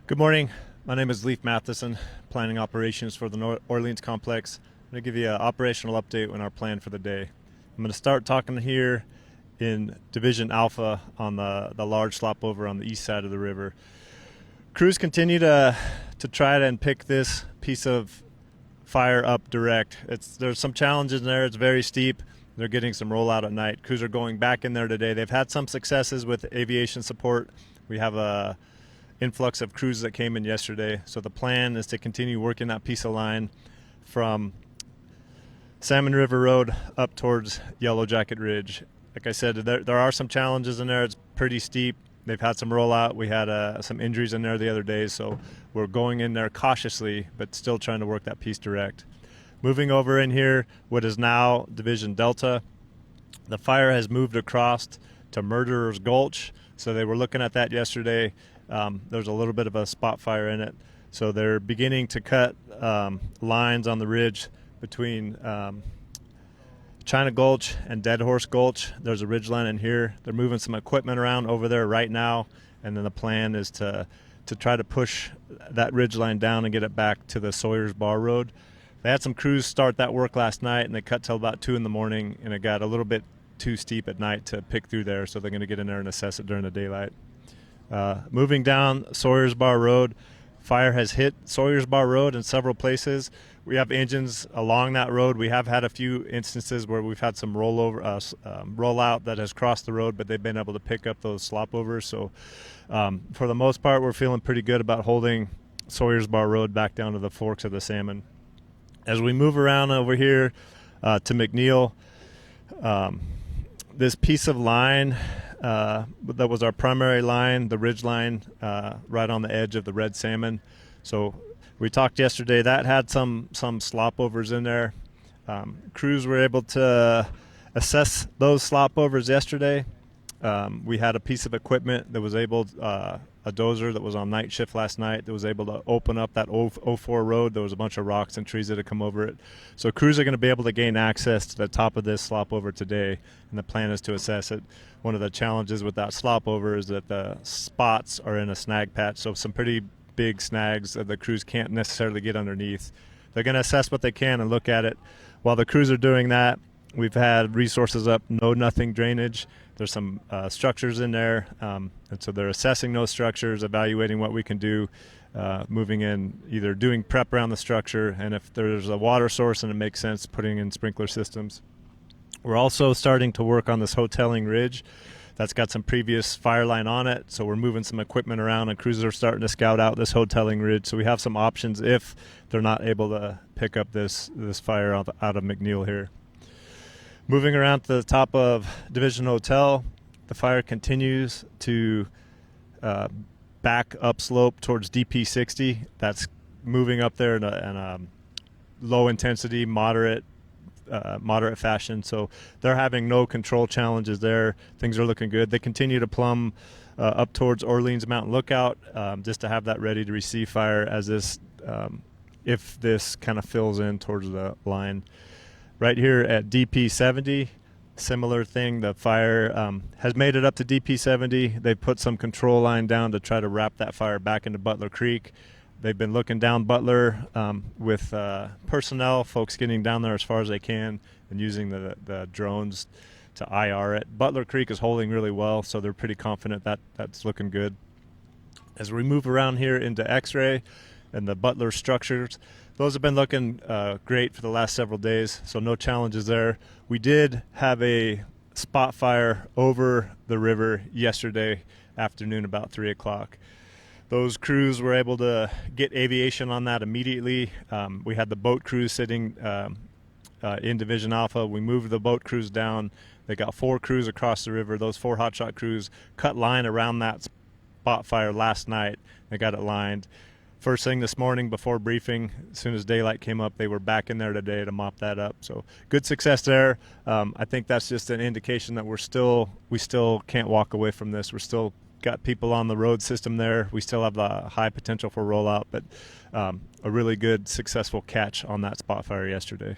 Good morning. My name is Leif Matheson, planning operations for the North Orleans complex. I'm going to give you an operational update on our plan for the day. I'm going to start talking here in Division Alpha on the large slop over on the east side of the river. Crews continue to try and pick this piece of fire up direct. There's some challenges in there. It's very steep. They're getting some rollout at night. Crews are going back in there today. They've had some successes with aviation support. We have a influx of crews that came in yesterday. So the plan is to continue working that piece of line from Salmon River Road up towards Yellow Jacket Ridge. Like I said, there are some challenges in there. It's pretty steep. They've had some rollout. We had some injuries in there the other day, so we're going in there cautiously, but still trying to work that piece direct. Moving over in here, what is now Division Delta, the fire has moved across to Murderer's Gulch. So they were looking at that yesterday. There's a little bit of a spot fire in it. So they're beginning to cut lines on the ridge between China Gulch and Dead Horse Gulch. There's a ridge line in here. They're moving some equipment around over there right now, and then the plan is to try to push that ridge line down and get it back to the Sawyer's Bar Road. They had some crews start that work last night, and they cut till about 2 in the morning, and it got a little bit too steep at night to pick through there, so they're going to get in there and assess it during the daylight. Moving down Sawyer's Bar Road, fire has hit Sawyer's Bar Road in several places. We have engines along that road. We have had a few instances where we've had some rollout that has crossed the road, but they've been able to pick up those slopovers. So for the most part, we're feeling pretty good about holding Sawyer's Bar Road back down to the forks of the Salmon. As we move around over here to McNeil, this piece of line that was our primary line, the ridge line, right on the edge of the red salmon. So we talked yesterday, that had some slopovers in there. Crews were able to assess those slopovers yesterday. We had a piece of equipment that was able, a dozer that was on night shift last night, that was able to open up that 04 road. There was a bunch of rocks and trees that had come over it. So crews are going to be able to gain access to the top of this slopover today, and the plan is to assess it. One of the challenges with that slopover is that the spots are in a snag patch, so some pretty big snags that the crews can't necessarily get underneath. They're going to assess what they can and look at it. While the crews are doing that, we've had resources up, nothing drainage. There's some structures in there, and so they're assessing those structures, evaluating what we can do, moving in, either doing prep around the structure, and if there's a water source and it makes sense, putting in sprinkler systems. We're also starting to work on this hoteling ridge that's got some previous fire line on it, so we're moving some equipment around, and crews are starting to scout out this hoteling ridge, so we have some options if they're not able to pick up this fire out of McNeil here. Moving around to the top of Division Hotel, the fire continues to back upslope towards DP 60. That's moving up there in a low intensity, moderate fashion. So they're having no control challenges there. Things are looking good. They continue to plumb up towards Orleans Mountain Lookout, just to have that ready to receive fire as this, if this kind of fills in towards the line. Right here at DP 70, similar thing. The fire has made it up to DP 70. They've put some control line down to try to wrap that fire back into Butler Creek. They've been looking down Butler with personnel, folks getting down there as far as they can and using the drones to IR it. Butler Creek is holding really well, so they're pretty confident that that's looking good. As we move around here into X-ray and the Butler structures, those have been looking great for the last several days, so no challenges there. We did have a spot fire over the river yesterday afternoon about 3 o'clock. Those crews were able to get aviation on that immediately. We had the boat crews sitting in Division Alpha. We moved the boat crews down. They got 4 crews across the river. Those 4 hotshot crews cut line around that spot fire last night. They got it lined. First thing this morning before briefing, as soon as daylight came up, they were back in there today to mop that up. So good success there. I think that's just an indication that we still can't walk away from this. We're still got people on the road system there. We still have the high potential for rollout, but a really good successful catch on that spot fire yesterday.